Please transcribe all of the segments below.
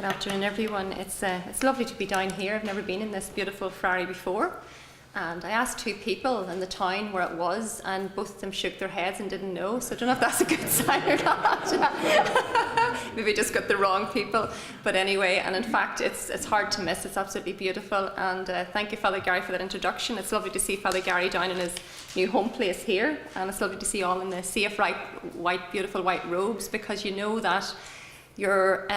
Good afternoon, everyone. It's lovely to be down here. I've never been in this beautiful friary before. And I asked two people in the town where it was, and both of them shook their heads and didn't know. So I don't know if that's a good sign or not. Maybe just got the wrong people. But anyway, and in fact, it's hard to miss. It's absolutely beautiful. And thank you, Father Gerry, for that introduction. It's lovely to see Father Gerry down in his new home place here. And it's lovely to see you all in the safe, white, beautiful white robes, because you know that you're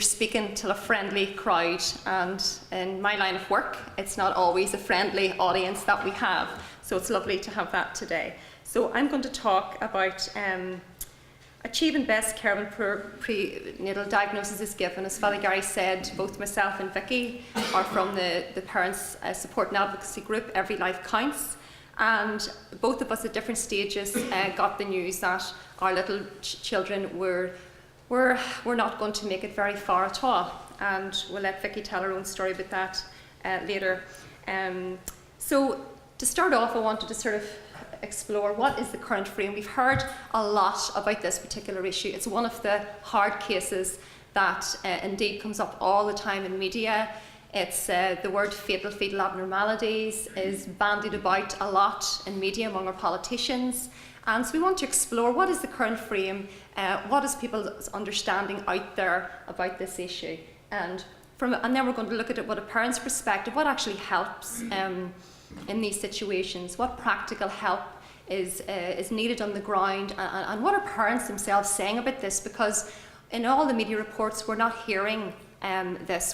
speaking to a friendly crowd, and in my line of work, it's not always a friendly audience that we have. So it's lovely to have that today. So I'm going to talk about achieving best care when prenatal diagnosis is given. As Father Gerry said, both myself and Vicky are from the Parents Support and Advocacy Group, Every Life Counts. And both of us at different stages got the news that our little children were not going to make it very far at all, and we'll let Vicky tell her own story about that later. So to start off, I wanted to sort of explore what is the current frame. We've heard a lot about this particular issue. It's one of the hard cases that indeed comes up all the time in media. It's the word fetal abnormalities is bandied about a lot in media among our politicians. And so we want to explore what is the current frame, what is people's understanding out there about this issue, and then we're going to look at it with a parent's perspective, what actually helps in these situations, what practical help is needed on the ground, and what are parents themselves saying about this, because in all the media reports we're not hearing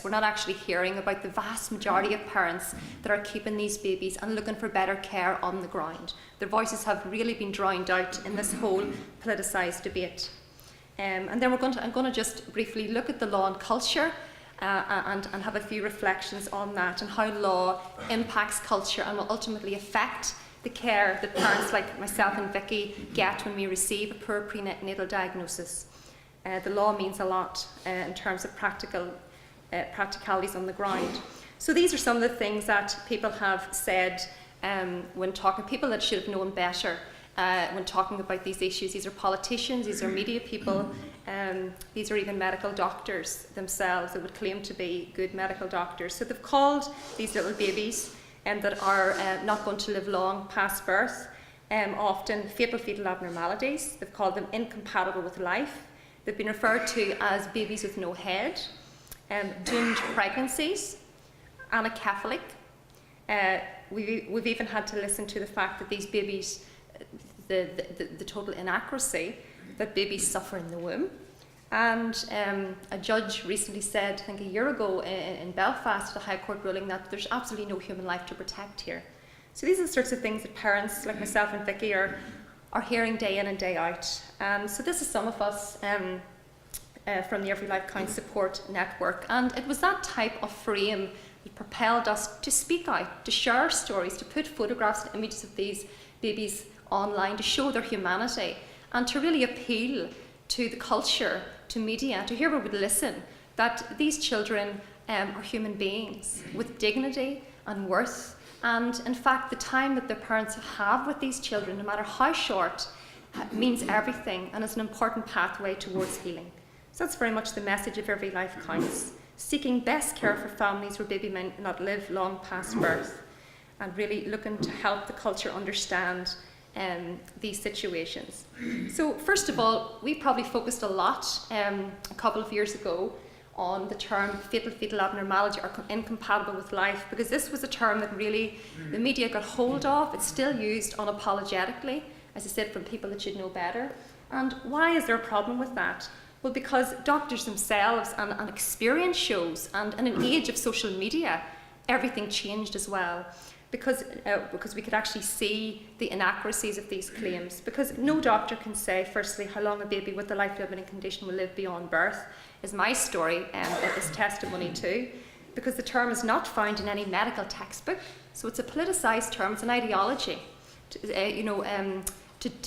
we're not actually hearing about the vast majority of parents that are keeping these babies and looking for better care on the ground. Their voices have really been drowned out in this whole politicised debate. And then I'm going to just briefly look at the law and culture and have a few reflections on that and how law impacts culture and will ultimately affect the care that parents like myself and Vicky get when we receive a poor prenatal diagnosis. The law means a lot in terms of practicalities on the ground. So these are some of the things that people have said when talking, people that should have known better when talking about these issues. These are politicians, these are media people, these are even medical doctors themselves that would claim to be good medical doctors. So they've called these little babies that are not going to live long past birth, often fetal abnormalities. They've called them incompatible with life. They've been referred to as babies with no head, doomed pregnancies, anacephalic. We've even had to listen to the fact that these babies, the total inaccuracy, that babies suffer in the womb. And a judge recently said, I think a year ago in Belfast, the High Court ruling that there's absolutely no human life to protect here. So these are the sorts of things that parents like myself and Vicky are hearing day in and day out. So this is some of us from the Every Life Counts support network, and it was that type of frame that propelled us to speak out, to share our stories, to put photographs and images of these babies online, to show their humanity, and to really appeal to the culture, to media, to whoever would listen, that these children are human beings with dignity and worth. And in fact, the time that their parents have with these children, no matter how short, means everything and is an important pathway towards healing. So that's very much the message of Every Life Counts, seeking best care for families where baby may not live long past birth, and really looking to help the culture understand these situations. So first of all, we probably focused a lot a couple of years ago on the term fetal abnormality or incompatible with life, because this was a term that really the media got hold of. It's still used unapologetically, as I said, from people that should know better. And why is there a problem with that? Well, because doctors themselves and experience shows, and in an age of social media, everything changed as well. Because we could actually see the inaccuracies of these claims. Because no doctor can say, firstly, how long a baby with a life-limiting condition will live beyond birth, is my story and is testimony too. Because the term is not found in any medical textbook, so it's a politicised term, it's an ideology to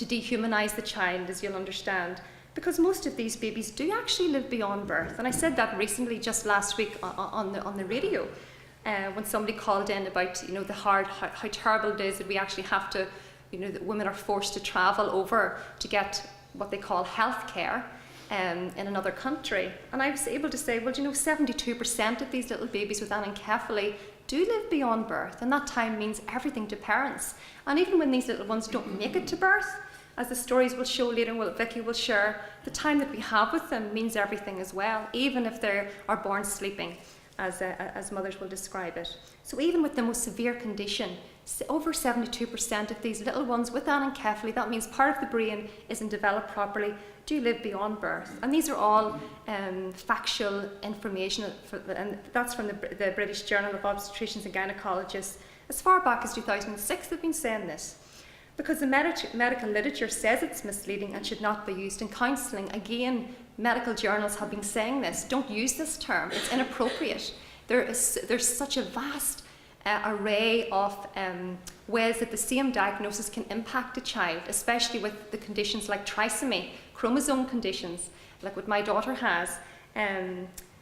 dehumanise the child, as you'll understand. Because most of these babies do actually live beyond birth. And I said that recently, just last week on the radio. When somebody called in about how terrible it is that we actually have to, that women are forced to travel over to get what they call health care. in another country. And I was able to say, well, 72% of these little babies with anencephaly do live beyond birth, and that time means everything to parents. And even when these little ones don't make it to birth, as the stories will show later, and Vicky will share, the time that we have with them means everything as well, even if they are born sleeping, as mothers will describe it. So even with the most severe condition, over 72% of these little ones with anencephaly, that means part of the brain isn't developed properly, do live beyond birth. And these are all factual information, and that's from the British Journal of Obstetricians and Gynecologists. As far back as 2006, they've been saying this. Because the medical literature says it's misleading and should not be used in counselling. Again, medical journals have been saying this. Don't use this term. It's inappropriate. There's such a vast array of ways that the same diagnosis can impact a child, especially with the conditions like trisomy, chromosome conditions, like what my daughter has.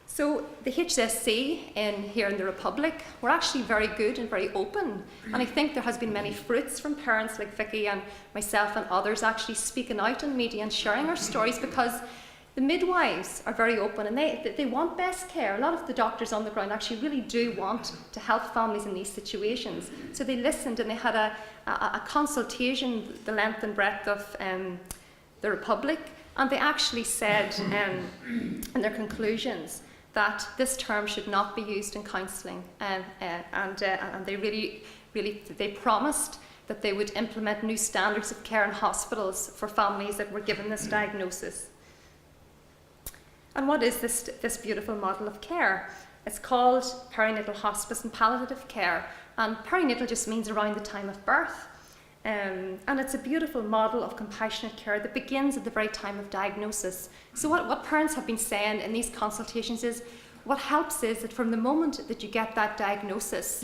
So the HSC here in the Republic, we're actually very good and very open. And I think there has been many fruits from parents like Vicky and myself and others actually speaking out in media and sharing our stories, because the midwives are very open and they want best care. A lot of the doctors on the ground actually really do want to help families in these situations. So they listened and they had a consultation the length and breadth of the Republic, and they actually said in their conclusions that this term should not be used in counselling, and they really promised that they would implement new standards of care in hospitals for families that were given this diagnosis. And what is this beautiful model of care? It's called Perinatal Hospice and Palliative Care, and perinatal just means around the time of birth. And it's a beautiful model of compassionate care that begins at the very time of diagnosis. So what parents have been saying in these consultations is, what helps is that from the moment that you get that diagnosis,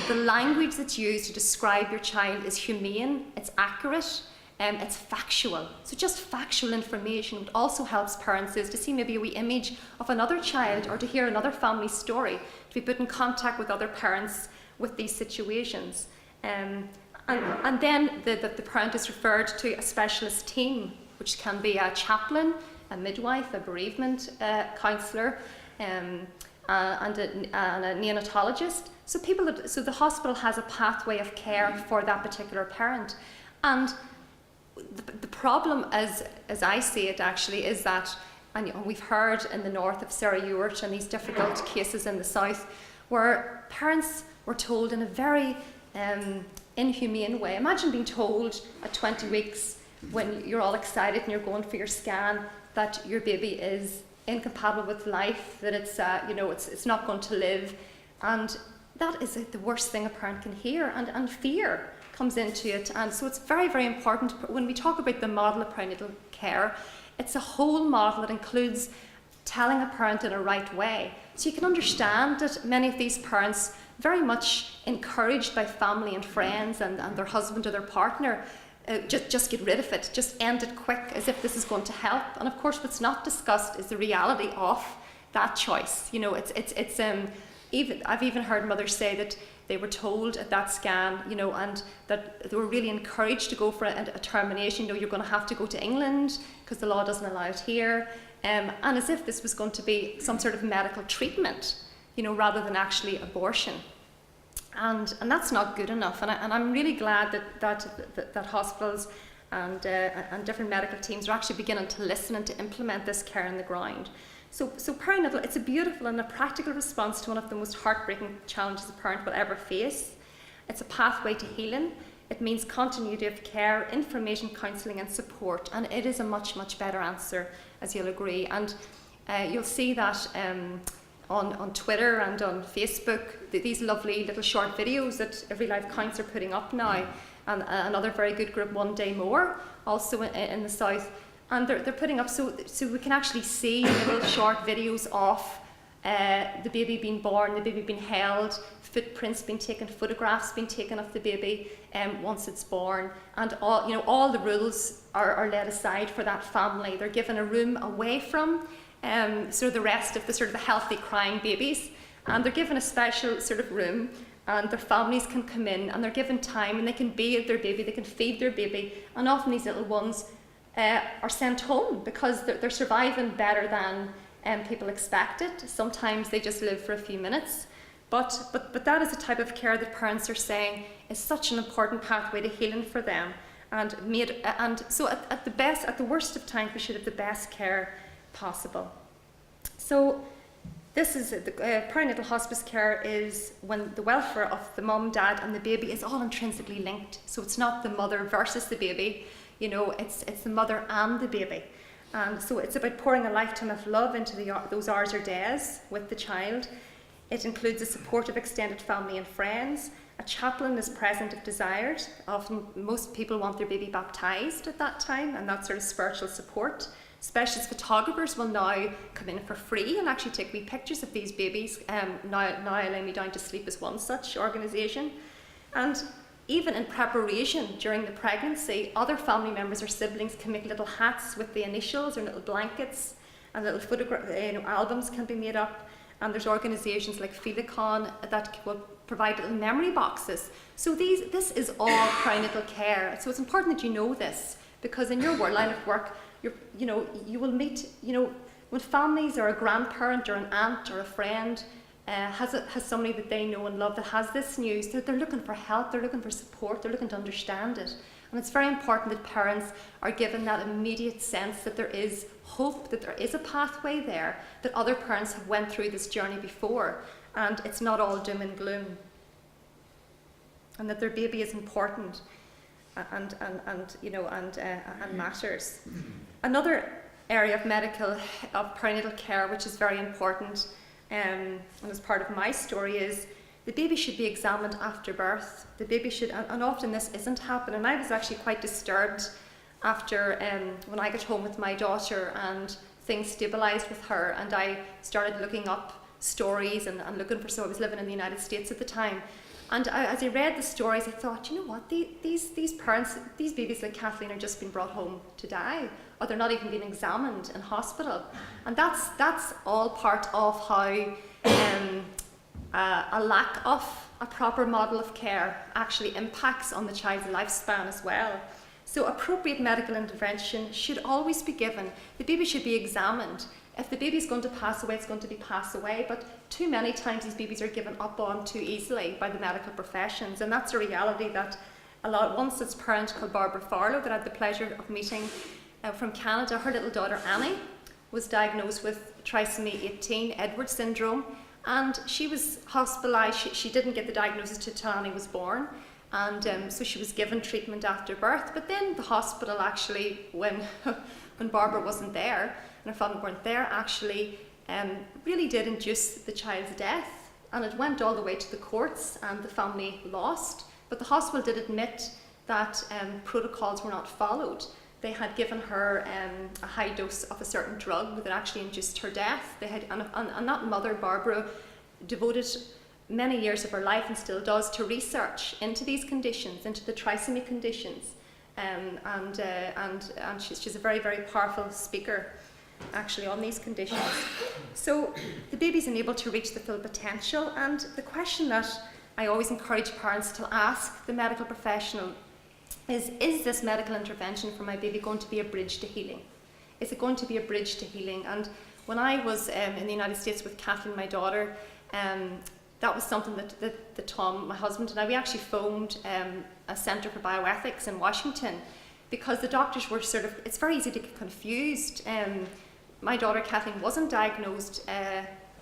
the language that's used to describe your child is humane, it's accurate, it's factual. So just factual information. What also helps parents is to see maybe a wee image of another child, or to hear another family's story, to be put in contact with other parents with these situations. And then the parent is referred to a specialist team, which can be a chaplain, a midwife, a bereavement counsellor, and a neonatologist. So the hospital has a pathway of care for that particular parent. And the problem, as I see it actually, is that, and we've heard in the north of Sarah Ewart and these difficult cases in the south, where parents were told in a very inhumane way. Imagine being told at 20 weeks, when you're all excited and you're going for your scan, that your baby is incompatible with life, that it's not going to live, and that is the worst thing a parent can hear, and fear comes into it. And so it's very, very important when we talk about the model of perinatal care. It's a whole model that includes telling a parent in a right way. So you can understand that many of these parents, very much encouraged by family and friends and their husband or their partner, just get rid of it, just end it quick, as if this is going to help. And of course, what's not discussed is the reality of that choice. I've even heard mothers say that they were told at that scan, and that they were really encouraged to go for a termination. You're going to have to go to England because the law doesn't allow it here, and as if this was going to be some sort of medical treatment, rather than actually abortion. And that's not good enough. And I'm really glad that hospitals and different medical teams are actually beginning to listen and to implement this care on the ground. So perinatal, it's a beautiful and a practical response to one of the most heartbreaking challenges a parent will ever face. It's a pathway to healing. It means continuity of care, information, counselling and support. And it is a much, much better answer, as you'll agree. And you'll see that on Twitter and on Facebook, these lovely little short videos that Every Life Counts are putting up now. And another very good group, One Day More, also in the south. And they're putting up, so we can actually see little short videos of the baby being born, the baby being held, footprints being taken, photographs being taken of the baby once it's born, and all the rules are laid aside for that family. They're given a room away from the rest of the healthy crying babies, and they're given a special room, and their families can come in and th're given time and they can bathe their baby, they can feed their baby, and often these little ones are sent home because they're surviving better than people expected. Sometimes they just live for a few minutes. But that is the type of care that parents are saying is such an important pathway to healing for them. And so at the worst of times, we should have the best care possible. So this is the perinatal hospice care is when the welfare of the mum, dad, and the baby is all intrinsically linked. So it's not the mother versus the baby. It's the mother and the baby. And so it's about pouring a lifetime of love into those hours or days with the child. It includes the support of extended family and friends. A chaplain is present if desired. Often, most people want their baby baptised at that time, and that sort of spiritual support. Specialist photographers will now come in for free and actually take wee pictures of these babies. Now Lay Me Down to Sleep is one such organisation. And even in preparation during the pregnancy, other family members or siblings can make little hats with the initials or little blankets, and little albums can be made up. And there's organisations like Filicon that will provide little memory boxes. So this is all perinatal care. So it's important that you know this, because in your line of work, you will meet, when families or a grandparent or an aunt or a friend has somebody that they know and love that has this news, they're looking for help, they're looking for support, they're looking to understand it. And it's very important that parents are given that immediate sense that there is hope, that there is a pathway there, that other parents have went through this journey before, and it's not all doom and gloom. And that their baby is important and matters. Another area of perinatal care, which is very important, and as part of my story, is the baby should be examined after birth. The baby should, and often this isn't happening. I was actually quite disturbed after when I got home with my daughter and things stabilised with her, and I started looking up stories and looking for, so I was living in the United States at the time. And as I read the stories, I thought, you know what, these parents, these babies like Kathleen are just being brought home to die, or they're not even being examined in hospital. And that's all part of how a lack of a proper model of care actually impacts on the child's lifespan as well. So appropriate medical intervention should always be given. The baby should be examined. If the baby's going to pass away, it's going to be pass away, but too many times these babies are given up on too easily by the medical professions, and that's a reality that one such parent called Barbara Farlow that I had the pleasure of meeting from Canada, her little daughter Annie was diagnosed with trisomy 18 Edwards syndrome, and she was hospitalised. She didn't get the diagnosis until Annie was born, and so she was given treatment after birth, but then the hospital actually, when Barbara wasn't there and her family weren't there, actually really did induce the child's death, and it went all the way to the courts and the family lost, but the hospital did admit that protocols were not followed. They had given her a high dose of a certain drug that actually induced her death. And that mother, Barbara, devoted many years of her life, and still does, to research into these conditions, into the trisomy conditions. And she's a very, very powerful speaker, actually, on these conditions. So the baby's unable to reach the full potential, and the question that I always encourage parents to ask the medical professional is this medical intervention for my baby going to be a bridge to healing? Is it going to be a bridge to healing? And when I was in the United States with Kathleen, my daughter, that was something that Tom, my husband, and I, we actually phoned a Centre for Bioethics in Washington, because the doctors were it's very easy to get confused. My daughter Kathleen wasn't diagnosed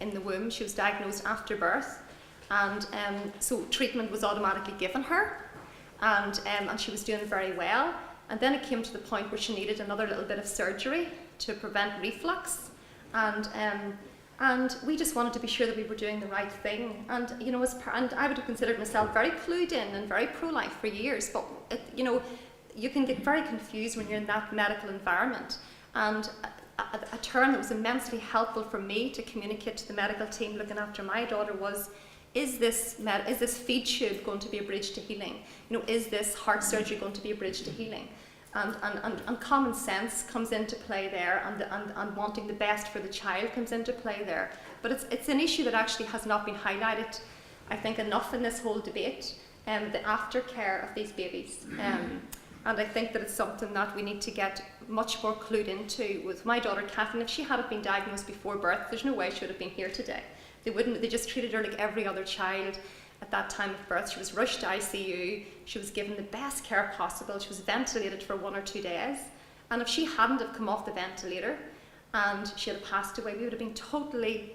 in the womb, she was diagnosed after birth, and so treatment was automatically given her. And she was doing very well, and then it came to the point where she needed another little bit of surgery to prevent reflux, and we just wanted to be sure that we were doing the right thing. And and I would have considered myself very clued in and very pro-life for years, but you can get very confused when you're in that medical environment. And a term that was immensely helpful for me to communicate to the medical team looking after my daughter was, is this feed tube going to be a bridge to healing? Is this heart surgery going to be a bridge to healing? And common sense comes into play there, and wanting the best for the child comes into play there. But it's an issue that actually has not been highlighted, I think, enough in this whole debate, the aftercare of these babies. And I think that it's something that we need to get much more clued into. With my daughter Katherine, if she hadn't been diagnosed before birth, there's no way she would have been here today. They just treated her like every other child at that time of birth. She was rushed to ICU, she was given the best care possible, she was ventilated for 1 or 2 days. And if she hadn't have come off the ventilator and she had passed away, we would have been totally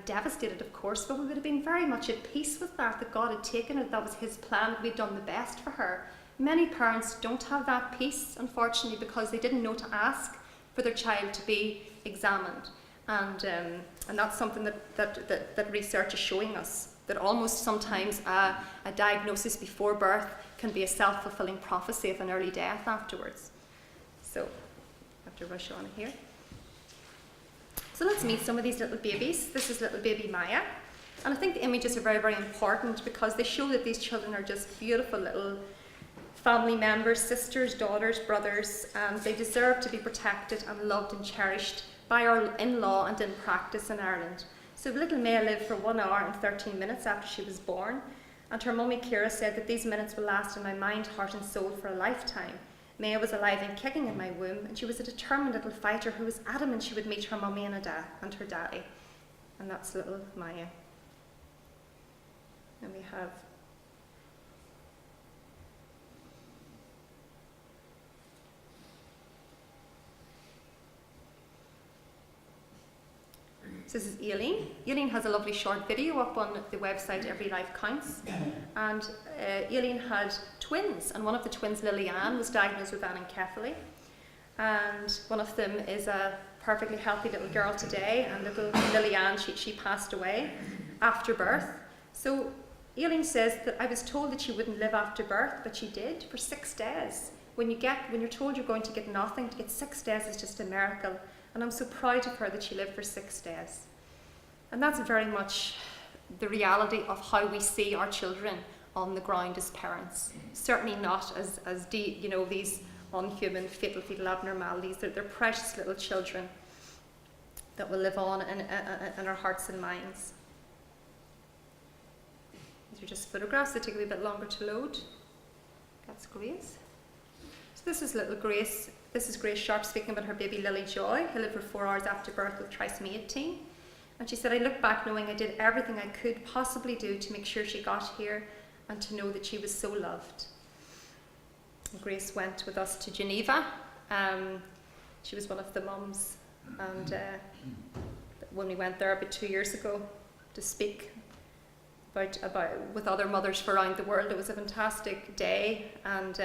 devastated, of course, but we would have been very much at peace with that God had taken her, that was his plan, we'd done the best for her. Many parents don't have that peace, unfortunately, because they didn't know to ask for their child to be examined. And that's something that research is showing us, that almost sometimes a diagnosis before birth can be a self-fulfilling prophecy of an early death afterwards. So, I have to rush on here. So let's meet some of these little babies. This is little baby Maya. And I think the images are very, very important because they show that these children are just beautiful little family members, sisters, daughters, brothers, and they deserve to be protected and loved and cherished by our in-law and in practice in Ireland. So little Maya lived for 1 hour and 13 minutes after she was born, and her mummy Kira said that these minutes will last in my mind, heart and soul for a lifetime. Maya was alive and kicking in my womb, and she was a determined little fighter who was adamant she would meet her mummy and her daddy. And that's little Maya. And we have So this is Aileen. Aileen has a lovely short video up on the website Every Life Counts. And Aileen had twins, and one of the twins, Lillian, was diagnosed with anencephaly. And one of them is a perfectly healthy little girl today, and little Lillian, she passed away after birth. So Aileen says that I was told that she wouldn't live after birth, but she did for 6 days. When you're told you're going to get nothing, to get 6 days is just a miracle. And I'm so proud of her that she lived for 6 days. And that's very much the reality of how we see our children on the ground as parents. Certainly not as these unhuman fetal abnormalities. They're precious little children that will live on in our hearts and minds. These are just photographs that take a wee bit longer to load. That's Grace. So this is little Grace. This is Grace Sharp speaking about her baby Lily Joy, who lived for 4 hours after birth with trisomy 18. And she said, I look back knowing I did everything I could possibly do to make sure she got here and to know that she was so loved. And Grace went with us to Geneva. She was one of the mums. And when we went there about 2 years ago to speak about with other mothers from around the world, it was a fantastic day, and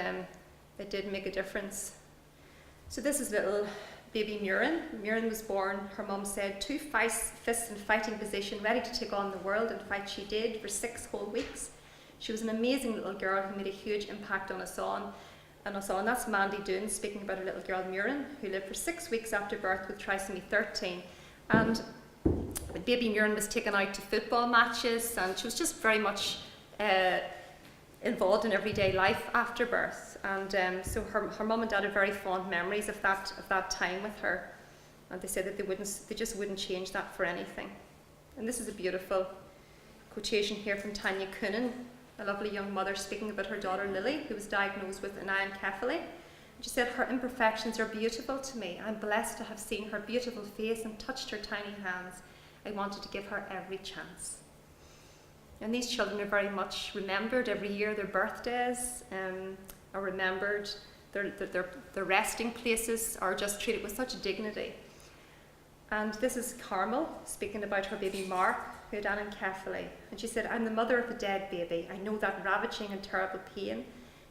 it did make a difference. So this is little baby Miren. Miren was born, her mum said, 2 fists in fighting position, ready to take on the world, and fight she did for 6 whole weeks. She was an amazing little girl who made a huge impact on us all. And that's Mandy Doon speaking about her little girl Miren, who lived for 6 weeks after birth with trisomy 13. And baby Miren was taken out to football matches, and she was just very much involved in everyday life after birth. And so her mum and dad had very fond memories of that time with her. And they said that they just wouldn't change that for anything. And this is a beautiful quotation here from Tanya, a lovely young mother speaking about her daughter Lily, who was diagnosed with an anencephaly. She said, her imperfections are beautiful to me. I'm blessed to have seen her beautiful face and touched her tiny hands. I wanted to give her every chance. And these children are very much remembered every year. Their birthdays are remembered. Their resting places are just treated with such dignity. And this is Carmel speaking about her baby Mark, who had anencephaly. And she said, I'm the mother of a dead baby. I know that ravaging and terrible pain.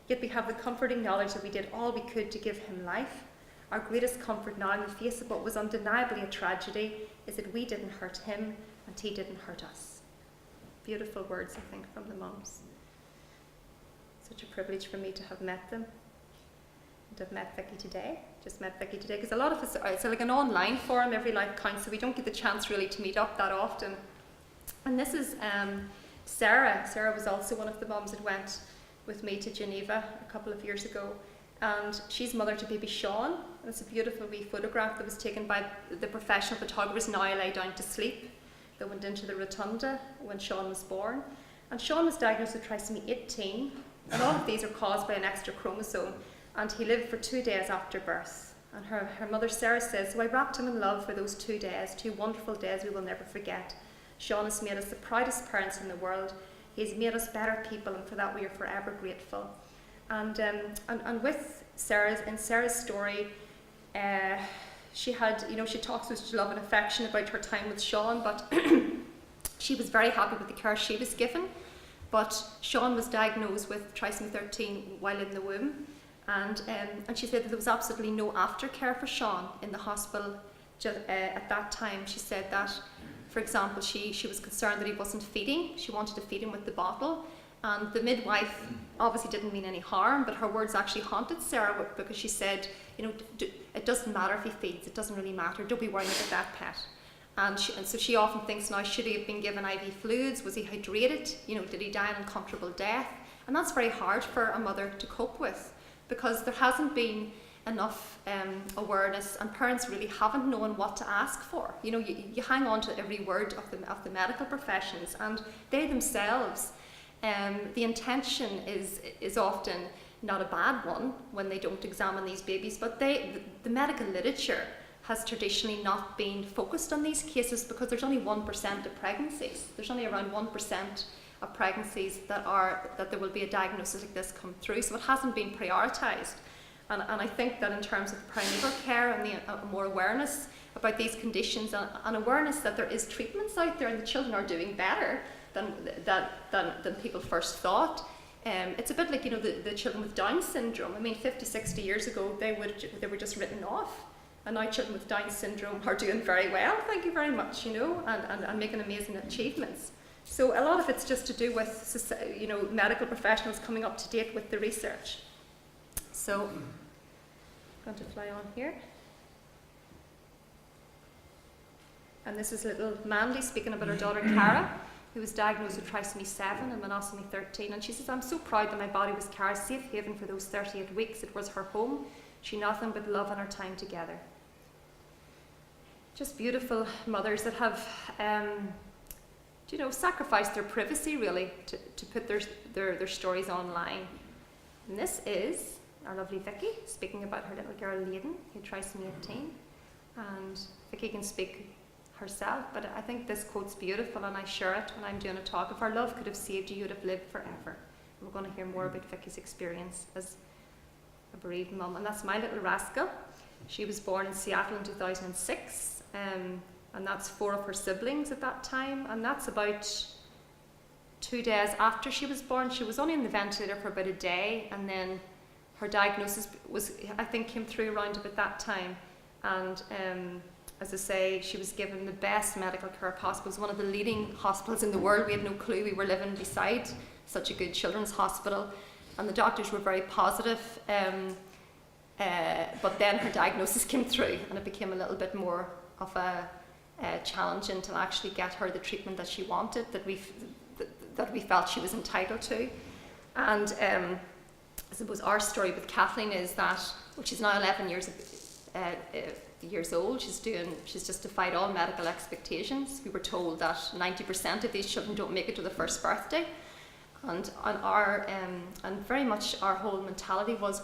Yet we have the comforting knowledge that we did all we could to give him life. Our greatest comfort now in the face of what was undeniably a tragedy is that we didn't hurt him and he didn't hurt us. Beautiful words, I think, from the mums. Such a privilege for me to have met them. And to have met Vicky today. Just met Vicky today, because a lot of us, it's like an online forum, Every Life Counts, so we don't get the chance really to meet up that often. And this is Sarah. Sarah was also one of the mums that went with me to Geneva a couple of years ago. And she's mother to baby Sean. And it's a beautiful wee photograph that was taken by the professional photographers now lay down to sleep. They went into the rotunda when Sean was born. And Sean was diagnosed with trisomy 18. And all of these are caused by an extra chromosome. and he lived for 2 days after birth. And her mother Sarah says, so I wrapped him in love for those 2 days, 2 wonderful days we will never forget. Sean has made us the proudest parents in the world. He's made us better people, and for that we are forever grateful. And with Sarah's story, she had, she talks with love and affection about her time with Sean, but she was very happy with the care she was given. But Sean was diagnosed with trisomy 13 while in the womb, and she said that there was absolutely no aftercare for Sean in the hospital at that time. She said that, for example, she was concerned that he wasn't feeding. She wanted to feed him with the bottle, and the midwife obviously didn't mean any harm, but her words actually haunted Sarah, because she said, it doesn't matter if he feeds, it doesn't really matter, don't be worrying about that, pet. And so she often thinks now, should he have been given IV fluids? Was he hydrated? Did he die an uncomfortable death? And that's very hard for a mother to cope with, because there hasn't been enough awareness, and parents really haven't known what to ask for. You hang on to every word of the medical professions, and they themselves, the intention is often not a bad one when they don't examine these babies, but the medical literature has traditionally not been focused on these cases, because there's only 1% of pregnancies. There's only around 1% of pregnancies that there will be a diagnosis like this come through, so it hasn't been prioritised. And I think that in terms of perinatal care and more awareness about these conditions, and awareness that there is treatments out there and the children are doing better than people first thought. It's a bit like the children with Down syndrome. 50, 60 years ago they were just written off, and now children with Down syndrome are doing very well, thank you very much, and making amazing achievements. So a lot of it's just to do with medical professionals coming up to date with the research. So I'm going to fly on here. And this is little Mandy speaking about her daughter Cara, who was diagnosed with trisomy 7 and monosomy 13. And she says, I'm so proud that my body was Cara's safe haven for those 38 weeks. It was her home. She nothing but love and our time together. Just beautiful mothers that have, sacrificed their privacy really to put their stories online. And this is our lovely Vicky speaking about her little girl Lillian, who trisomy 18. And Vicky can speak herself, but I think this quote's beautiful, and I share it when I'm doing a talk. If our love could have saved you, you'd have lived forever. And we're going to hear more about Vicky's experience as a bereaved mum. And that's my little rascal. She was born in Seattle in 2006, and that's 4 of her siblings at that time, and that's about 2 days after she was born. She was only in the ventilator for about a day, and then her diagnosis came through around about that time. And as I say, she was given the best medical care possible. It was one of the leading hospitals in the world. We had no clue we were living beside such a good children's hospital, and the doctors were very positive. But then her diagnosis came through, and it became a little bit more of a challenging to actually get her the treatment that she wanted, that we felt she was entitled to. And I suppose our story with Kathleen is that, she's now 11 years old. She's just defied all medical expectations. We were told that 90% of these children don't make it to the first birthday, and very much our whole mentality was,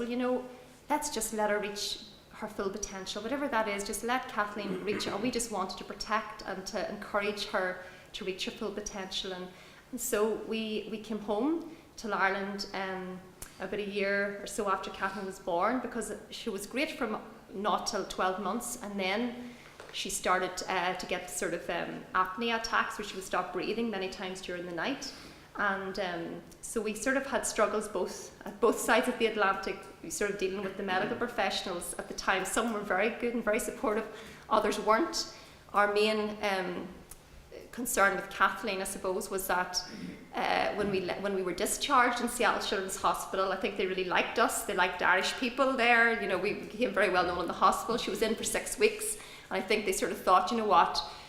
let's just let her reach her full potential, whatever that is. Just let Kathleen reach it. We just wanted to protect and to encourage her to reach her full potential, and so we came home to Ireland about a year or so after Kathleen was born, because she was great from 0 till 12 months, and then she started to get sort of apnea attacks, where she would stop breathing many times during the night. And so we sort of had struggles at both sides of the Atlantic, sort of dealing with the medical professionals at the time. Some were very good and very supportive, others weren't. Our main concern with Kathleen, I suppose, was that when we were discharged in Seattle Children's Hospital, I think they really liked us. They liked Irish people there. We became very well known in the hospital. She was in for 6 weeks, and I think they sort of thought,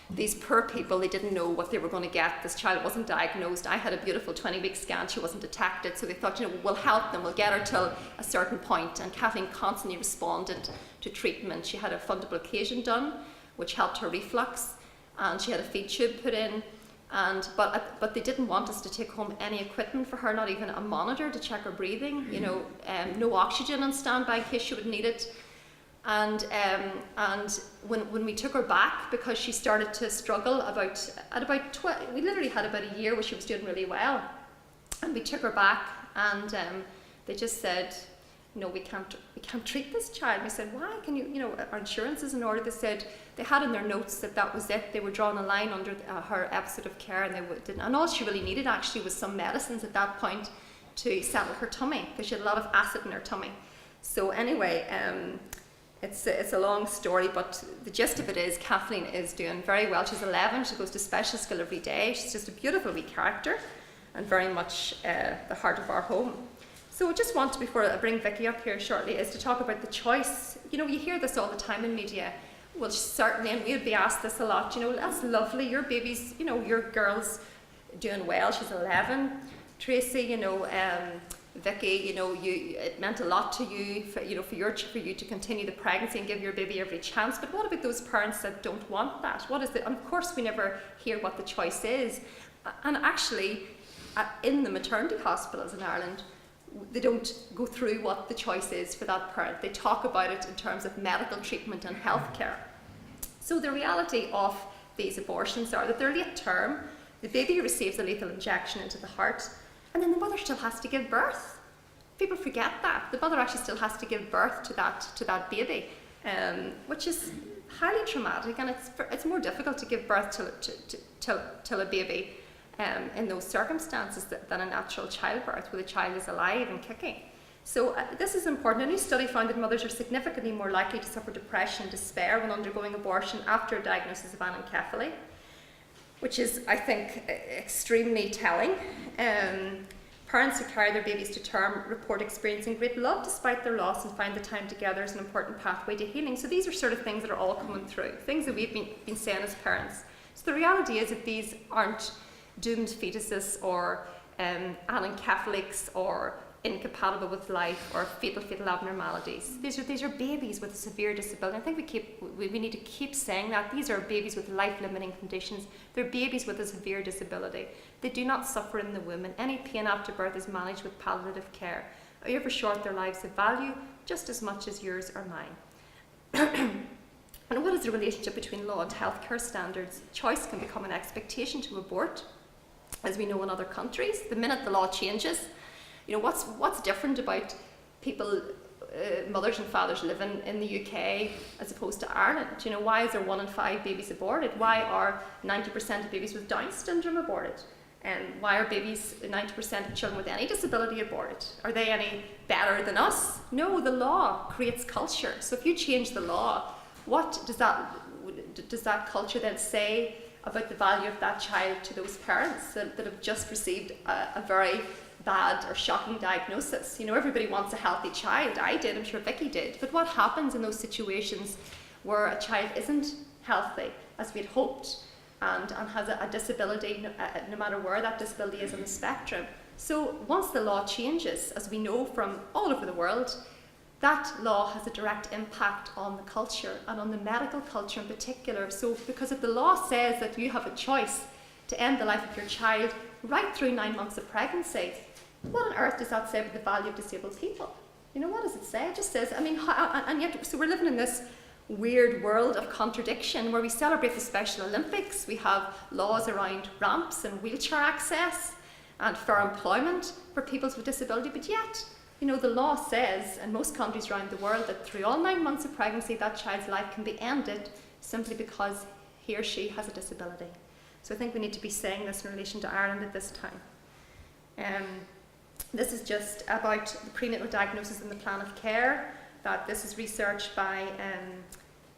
these poor people, they didn't know what they were going to get. This child wasn't diagnosed. I had a beautiful 20-week scan. She wasn't detected. So they thought, we'll help them. We'll get her till a certain point. And Kathleen constantly responded to treatment. She had a fundable occasion done, which helped her reflux. And she had a feed tube put in. But they didn't want us to take home any equipment for her, not even a monitor to check her breathing, no oxygen on standby in case she would need it. And when we took her back, because she started to struggle we literally had about a year where she was doing really well. And we took her back, and they just said, no, we can't treat this child. And we said, why? Can you, our insurance is in order. They said they had in their notes that was it. They were drawing a line under her episode of care, and they didn't. And all she really needed actually was some medicines at that point to settle her tummy, because she had a lot of acid in her tummy. So anyway, it's a long story, but the gist of it is Kathleen is doing very well. She's 11. She goes to special school every day. She's just a beautiful wee character, and very much the heart of our home. So I just want to, before I bring Vicky up here shortly, is to talk about the choice. You hear this all the time in media. Well, certainly, and we'd be asked this a lot, that's lovely, your baby's, your girl's doing well, she's 11. Tracy, Vicky, it meant a lot to you, for you to continue the pregnancy and give your baby every chance. But what about those parents that don't want that? What is it? And of course, we never hear what the choice is. And actually, in the maternity hospitals in Ireland, they don't go through what the choice is for that parent. They talk about it in terms of medical treatment and healthcare. So the reality of these abortions are that they're late term, the baby receives a lethal injection into the heart, and then the mother still has to give birth. People forget that. The mother actually still has to give birth to that baby, which is highly traumatic, and it's more difficult to give birth to a baby in those circumstances than a natural childbirth, where the child is alive and kicking. So this is important. A new study found that mothers are significantly more likely to suffer depression and despair when undergoing abortion after a diagnosis of anencephaly, which is, I think, extremely telling. Parents who carry their babies to term report experiencing great love despite their loss, and find the time together as an important pathway to healing. So these are sort of things that are all coming through, things that we've been saying as parents. So the reality is that these aren't doomed fetuses or anencephalics or incompatible with life or fetal abnormalities. These are babies with a severe disability. I think we need to keep saying that. These are babies with life-limiting conditions. They're babies with a severe disability. They do not suffer in the womb, and any pain after birth is managed with palliative care. However short their lives have value, just as much as yours or mine. And what is the relationship between law and healthcare standards? Choice can become an expectation to abort, as we know in other countries. The minute the law changes, what's different about people, mothers and fathers living in the UK as opposed to Ireland? Why is there 1 in 5 babies aborted? Why are 90% of babies with Down syndrome aborted? And why are 90% of children with any disability aborted? Are they any better than us? No, the law creates culture. So if you change the law, what does that culture then say about the value of that child to those parents that have just received a very bad or shocking diagnosis? Everybody wants a healthy child. I did, I'm sure Vicky did. But what happens in those situations where a child isn't healthy as we had hoped and has a disability, no matter where that disability is on the spectrum? So once the law changes, as we know from all over the world, that law has a direct impact on the culture, and on the medical culture in particular. So because if the law says that you have a choice to end the life of your child right through 9 months of pregnancy, what on earth does that say about the value of disabled people? What does it say? It just says, and yet, so we're living in this weird world of contradiction where we celebrate the Special Olympics. We have laws around ramps and wheelchair access and fair employment for people with disability, but yet, the law says in most countries around the world that through all 9 months of pregnancy, that child's life can be ended simply because he or she has a disability. So I think we need to be saying this in relation to Ireland at this time. This is just about the prenatal diagnosis and the plan of care. This is research by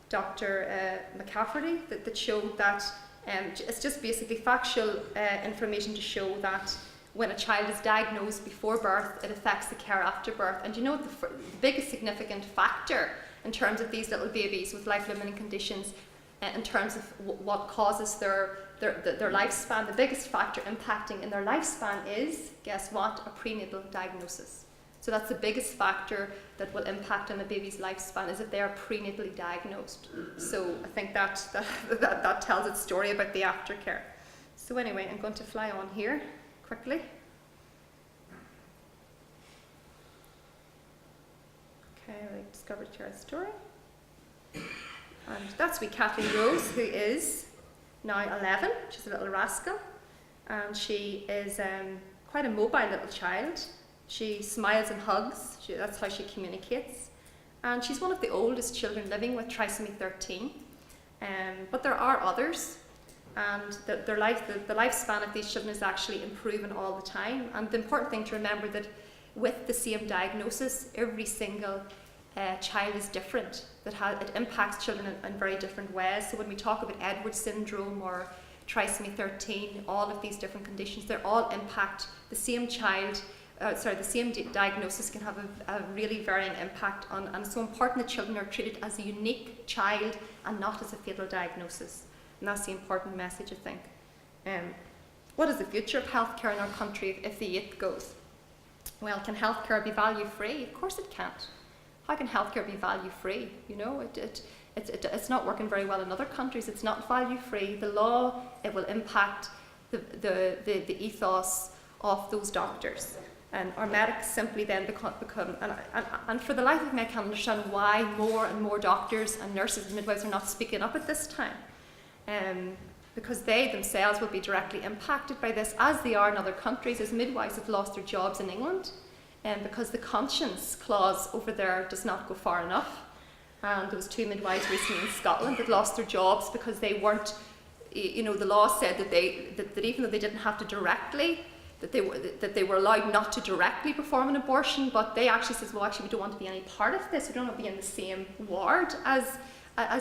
Dr. McCafferty that showed that it's just basically factual information to show that when a child is diagnosed before birth, it affects the care after birth. And the biggest significant factor in terms of these little babies with life-limiting conditions, in terms of what causes their lifespan, the biggest factor impacting in their lifespan is, guess what, a prenatal diagnosis. So that's the biggest factor that will impact on a baby's lifespan, is if they are prenatally diagnosed. So I think that tells its story about the aftercare. So anyway, I'm going to fly on here quickly. Okay, I discovered your story. And that's wee Katherine Rose, who is now 11. She's a little rascal. And she is quite a mobile little child. She smiles and hugs. That's how she communicates. And she's one of the oldest children living with trisomy 13. But there are others. And the lifespan of these children is actually improving all the time. And the important thing to remember that with the same diagnosis, every single child is different. It impacts children in very different ways. So when we talk about Edwards syndrome or trisomy 13, all of these different conditions, they all impact the same child. The same diagnosis can have a really varying impact on, and it's so important that children are treated as a unique child and not as a fatal diagnosis. And that's the important message, I think. What is the future of healthcare in our country if the youth goes? Well, can healthcare be value-free? Of course it can't. How can healthcare be value-free? You know, it's not working very well in other countries. It's not value-free. The law, it will impact the ethos of those doctors. And our medics simply then become and for the life of me, I can't understand why more and more doctors and nurses and midwives are not speaking up at this time. Because they themselves will be directly impacted by this, as they are in other countries, as midwives have lost their jobs in England, because the conscience clause over there does not go far enough. And there was 2 midwives recently in Scotland that lost their jobs because they weren't, you know, the law said that that even though they didn't have to directly, that they were allowed not to directly perform an abortion, but they actually says, well, actually we don't want to be any part of this. We don't want to be in the same ward as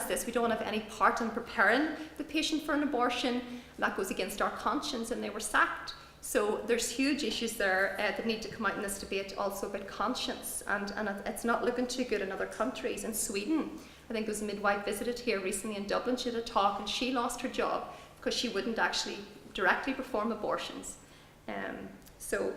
this. We don't want to have any part in preparing the patient for an abortion. That goes against our conscience, and they were sacked. So there's huge issues there that need to come out in this debate also about conscience, and it's not looking too good in other countries. In Sweden, I think there was a midwife visited here recently in Dublin. She did a talk and she lost her job because she wouldn't actually directly perform abortions. So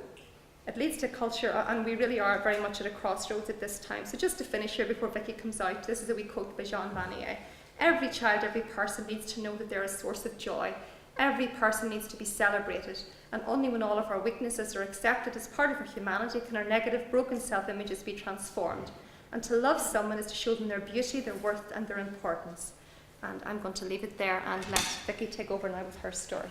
it leads to culture, and we really are very much at a crossroads at this time. So just to finish here before Vicky comes out, this is a wee quote by Jean Vanier. Every child, every person needs to know that they're a source of joy. Every person needs to be celebrated, and only when all of our weaknesses are accepted as part of our humanity can our negative, broken self-images be transformed. And to love someone is to show them their beauty, their worth, and their importance. And I'm going to leave it there and let Vicky take over now with her story.